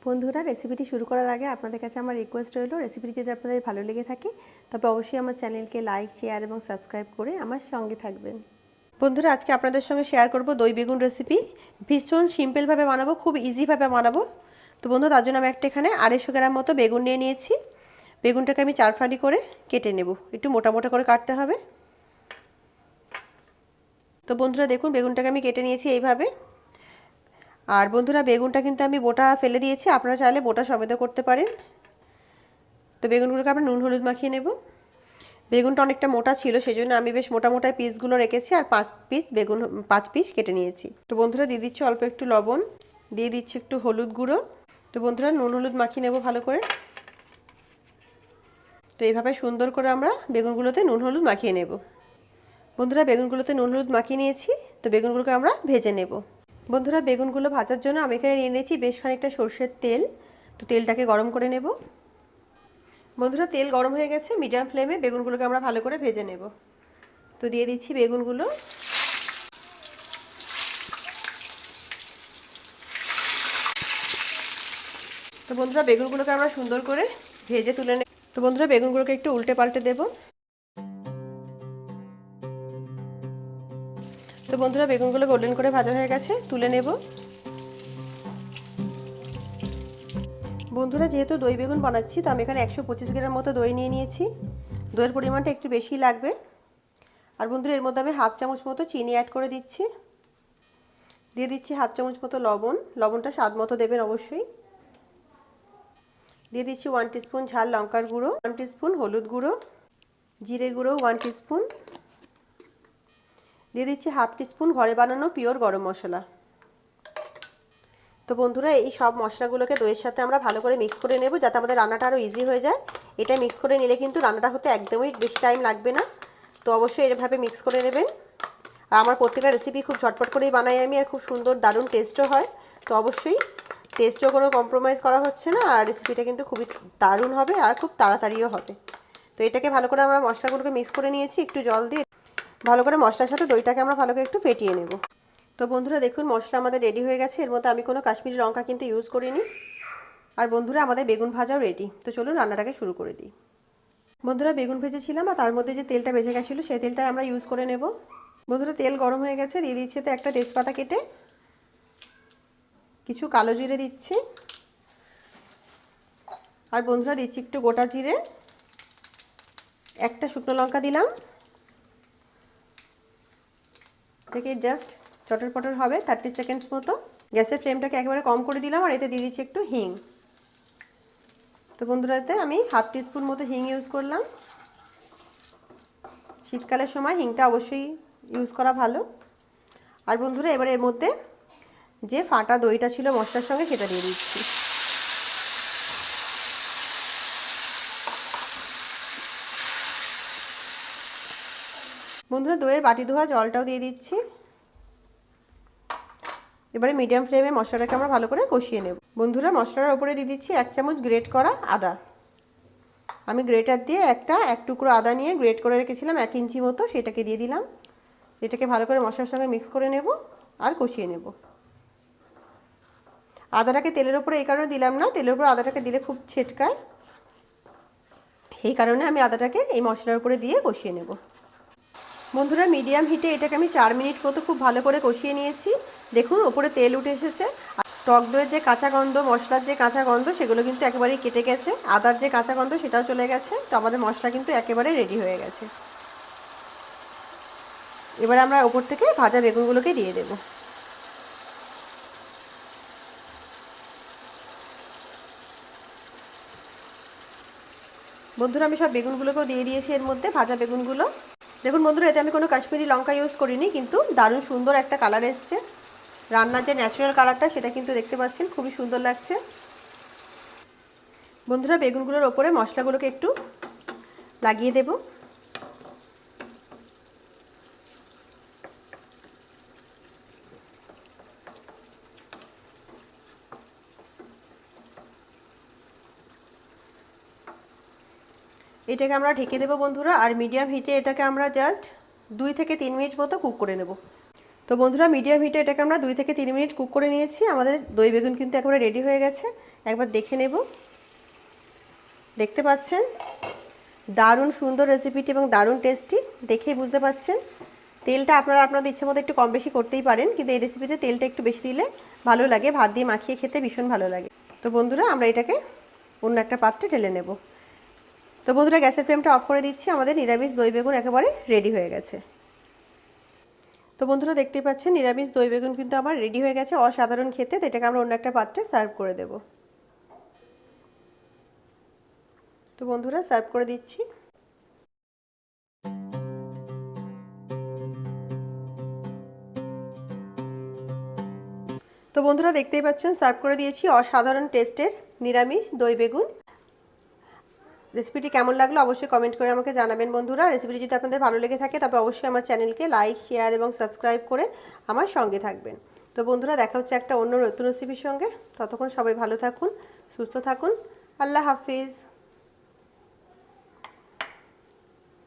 বন্ধুরা রেসিপিটি শুরু করার আগে আপনাদের কাছে আমার রিকোয়েস্ট রইল, রেসিপিটি যদি আপনাদের ভালো লেগে থাকে তবে অবশ্যই আমার চ্যানেলকে লাইক, শেয়ার এবং সাবস্ক্রাইব করে আমার সঙ্গে থাকবেন। বন্ধুরা, আজকে আপনাদের সঙ্গে শেয়ার করব দই বেগুন রেসিপি। ভীষণ সিম্পলভাবে বানাবো, খুব ইজিভাবে বানাবো। তো বন্ধু, তার জন্য আমি একটা এখানে 250 গ্রাম মতো বেগুন নিয়ে নিয়েছি। বেগুনটাকে আমি 4 ফালি করে কেটে নেব, একটু মোটা মোটা করে কাটতে হবে। তো বন্ধুরা দেখুন, বেগুনটাকে আমি কেটে নিয়েছি এইভাবে। আর বন্ধুরা, বেগুনটা কিন্তু আমি বোটা ফেলে দিয়েছি, আপনারা চাইলে বোটা সমেত করতে পারেন। তো বেগুনগুলোকে আমরা নুন হলুদ মাখিয়ে নেব। বেগুনটা অনেকটা মোটা ছিল, সেই জন্য আমি বেশ মোটা মোটা পিসগুলো রেখেছি আর 5 পিস কেটে নিয়েছি। তো বন্ধুরা, দিয়ে দিচ্ছি অল্প একটু লবণ, দিয়ে দিচ্ছি একটু হলুদ গুঁড়ো। তো বন্ধুরা, নুন হলুদ মাখিয়ে নেব ভালো করে। তো এইভাবে সুন্দর করে আমরা বেগুনগুলোতে নুন হলুদ মাখিয়ে নেব। বন্ধুরা, বেগুনগুলোতে নুন হলুদ মাখিয়ে নিয়েছি। তো বেগুনগুলোকে আমরা ভেজে নেব। বন্ধুরা, বেগুনগুলো ভাজার জন্য আমি এখানে নিয়ে নিয়েছি বেশ খানিকটা সরষের তেল। তো তেলটাকে গরম করে নেব। বন্ধুরা, তেল গরম হয়ে গেছে, মিডিয়াম ফ্লেমে বেগুনগুলোকে আমরা ভালো করে ভেজে নেব। তো দিয়ে দিচ্ছি বেগুনগুলো। তো বন্ধুরা, বেগুনগুলোকে আমরা সুন্দর করে ভেজে তুলে নেব। তো বন্ধুরা, বেগুনগুলোকে একটু উল্টে পাল্টে দেব। তো বন্ধুরা, বেগুনগুলো গোল্ডেন করে ভাজা হয়ে গেছে, তুলে নেব। বন্ধুরা, যেহেতু দই বেগুন বানাচ্ছি, তো আমি এখানে 125 গ্রাম মতো দই নিয়ে নিয়েছি। দইয়ের পরিমাণটা একটু বেশি লাগবে। আর বন্ধুরা, এর মধ্যে আমি হাফ চামচ মতো চিনি অ্যাড করে দিচ্ছি। দিয়ে দিচ্ছি হাফ চামচ মতো লবণ, লবণটা স্বাদ মতো দেবেন অবশ্যই। দিয়ে দিচ্ছি 1 টিস্পুন ঝাল লঙ্কার গুঁড়ো, 1 টিস্পুন হলুদ গুঁড়ো, জিরে গুঁড়ো 1 টিস্পুন, দিয়ে দিচ্ছি হাফ টিস্পুন ঘরে বানানো পিওর গরম মশলা। তো বন্ধুরা, এই সব মশলাগুলোকে দইয়ের সাথে আমরা ভালো করে মিক্স করে নেব, যাতে আমাদের রান্নাটা আরও ইজি হয়ে যায়। এটা মিক্স করে নিলে কিন্তু রান্নাটা হতে একদমই বেশি টাইম লাগবে না। তো অবশ্যই এভাবে মিক্স করে নেবেন। আর আমার প্রত্যেকটা রেসিপি খুব ঝটপট করেই বানাই আমি, আর খুব সুন্দর দারুণ টেস্টও হয়। তো অবশ্যই টেস্টেও কোনো কম্প্রোমাইজ করা হচ্ছে না, আর রেসিপিটা কিন্তু খুবই দারুণ হবে আর খুব তাড়াতাড়িও হবে। তো এটাকে ভালো করে আমরা মশলাগুলোকে মিক্স করে নিয়েছি একটু জল দিয়ে। ভালো করে মশলার সাথে দইটাকে আমরা ভালো করে একটু ফেটিয়ে নেব। তো বন্ধুরা দেখুন, মশলা আমাদের রেডি হয়ে গেছে। এর মধ্যে আমি কোনো কাশ্মীরি লঙ্কা কিন্তু ইউজ করিনি। আর বন্ধুরা, আমাদের বেগুন ভাজাও রেডি। তো চলুন রান্নাটাকে শুরু করে দিই। বন্ধুরা, বেগুন ভেজেছিলাম আর তার মধ্যে যে তেলটা বেঁচে গেছিলো সেই তেলটাই আমরা ইউজ করে নেব। বন্ধুরা, তেল গরম হয়ে গেছে, দিয়ে দিচ্ছে তো একটা তেজপাতা কেটে, কিছু কালো জিরে দিচ্ছি। আর বন্ধুরা, দিচ্ছি একটু গোটা জিরে, একটা শুকনো লঙ্কা দিলাম। থেকে জাস্ট চটর পটর হবে 30 সেকেন্ডস মতো। গ্যাসের ফ্লেমটাকে একেবারে কম করে দিলাম, আর এতে দিয়ে দিচ্ছি একটু হিং। তো বন্ধুরা, এতে আমি হাফ টিস্পুন মতো হিং ইউজ করলাম। শীতকালের সময় হিংটা অবশ্যই ইউজ করা ভালো। আর বন্ধুরা, এবারে এর মধ্যে যে ফাটা দইটা ছিল মশলার সঙ্গে সেটা দিয়ে দিচ্ছি। বন্ধুরা, দইয়ের বাটি ধোয়া জলটাও দিয়ে দিচ্ছি। এবারে মিডিয়াম ফ্লেমে মশলাটাকে আমরা ভালো করে কষিয়ে নেব। বন্ধুরা, মশলার ওপরে দিয়ে দিচ্ছি 1 চামচ গ্রেট করা আদা। আমি গ্রেটার দিয়ে এক টুকরো আদা নিয়ে গ্রেট করে রেখেছিলাম 1 ইঞ্চি মতো, সেটাকে দিয়ে দিলাম। এটাকে ভালো করে মশলার সঙ্গে মিক্স করে নেব আর কষিয়ে নেব। আদাটাকে তেলের ওপরে এই কারণে দিলাম না, তেলের উপরে আদাটাকে দিলে খুব ছেটকায়, সেই কারণে আমি আদাটাকে এই মশলার উপরে দিয়ে কষিয়ে নেব। বন্ধুরা, মিডিয়াম হিটে এটাকে আমি 4 মিনিট মতো খুব ভালো করে কষিয়ে নিয়েছি। দেখুন, ওপরে তেল উঠে এসেছে। টক দইয়ের যে কাঁচা গন্ধ, মশলার যে কাঁচা গন্ধ, সেগুলো কিন্তু একেবারেই কেটে গেছে। আদার যে কাঁচা গন্ধ সেটাও চলে গেছে। তো আমাদের মশলা কিন্তু একেবারে রেডি হয়ে গেছে। এবার আমরা ওপর থেকে ভাজা বেগুনগুলোকে দিয়ে দেব। বন্ধুরা, আমি সব বেগুনগুলোকেও দিয়ে দিয়েছি এর মধ্যে, ভাজা বেগুনগুলো। দেখুন বন্ধুরা, এতে আমি কোনো কাশ্মীরি লঙ্কা ইউজ করিনি, কিন্তু দারুণ সুন্দর একটা কালার এসছে। রান্নার যে ন্যাচারাল কালারটা সেটা কিন্তু দেখতে পাচ্ছেন, খুবই সুন্দর লাগছে। বন্ধুরা, বেগুনগুলোর ওপরে মশলাগুলোকে একটু লাগিয়ে দেব। এটাকে আমরা ঢেকে দেবো বন্ধুরা, আর মিডিয়াম হিটে এটাকে আমরা জাস্ট 2 থেকে 3 মিনিট মতো কুক করে নেব। তো বন্ধুরা, মিডিয়াম হিটে এটাকে আমরা 2 থেকে 3 মিনিট কুক করে নিয়েছি। আমাদের দই বেগুন কিন্তু একেবারে রেডি হয়ে গেছে। একবার দেখে নেব। দেখতে পাচ্ছেন দারুণ সুন্দর রেসিপিটি এবং দারুণ টেস্টি, দেখেই বুঝতে পাচ্ছেন। তেলটা আপনারা আপনাদের ইচ্ছে মতো একটু কম বেশি করতেই পারেন, কিন্তু এই রেসিপিতে তেলটা একটু বেশি দিলে ভালো লাগে, ভাত দিয়ে মাখিয়ে খেতে ভীষণ ভালো লাগে। তো বন্ধুরা আমরা এটাকে অন্য একটা পাত্রে ঢেলে নেব। তো বন্ধুরা গ্যাসের ফ্লেমটা অফ করে দিচ্ছি, আমাদের নিরামিষ দই বেগুন একেবারে রেডি হয়ে গেছে। তো বন্ধুরা দেখতেই পাচ্ছেন নিরামিষ দই বেগুন কিন্তু আমার রেডি হয়ে গেছে, অসাধারণ খেতে। তো এটাকে আমরা অন্য একটা পাত্রে সার্ভ করে দেব। তো বন্ধুরা সার্ভ করে দিচ্ছি। তো বন্ধুরা দেখতেই পাচ্ছেন সার্ভ করে দিয়েছি অসাধারণ টেস্টের নিরামিষ দই বেগুন। রেসিপিটি কেমন লাগলো অবশ্যই কমেন্ট করে আমাকে জানাবেন বন্ধুরা। রেসিপিটি যদি আপনাদের ভালো লেগে থাকে তবে অবশ্যই আমার চ্যানেলকে লাইক, শেয়ার এবং সাবস্ক্রাইব করে আমার সঙ্গে থাকবেন। তো বন্ধুরা দেখা হচ্ছে একটা অন্য নতুন রেসিপির সঙ্গে। ততক্ষণ সবাই ভালো থাকুন, সুস্থ থাকুন। আল্লাহ হাফিজ।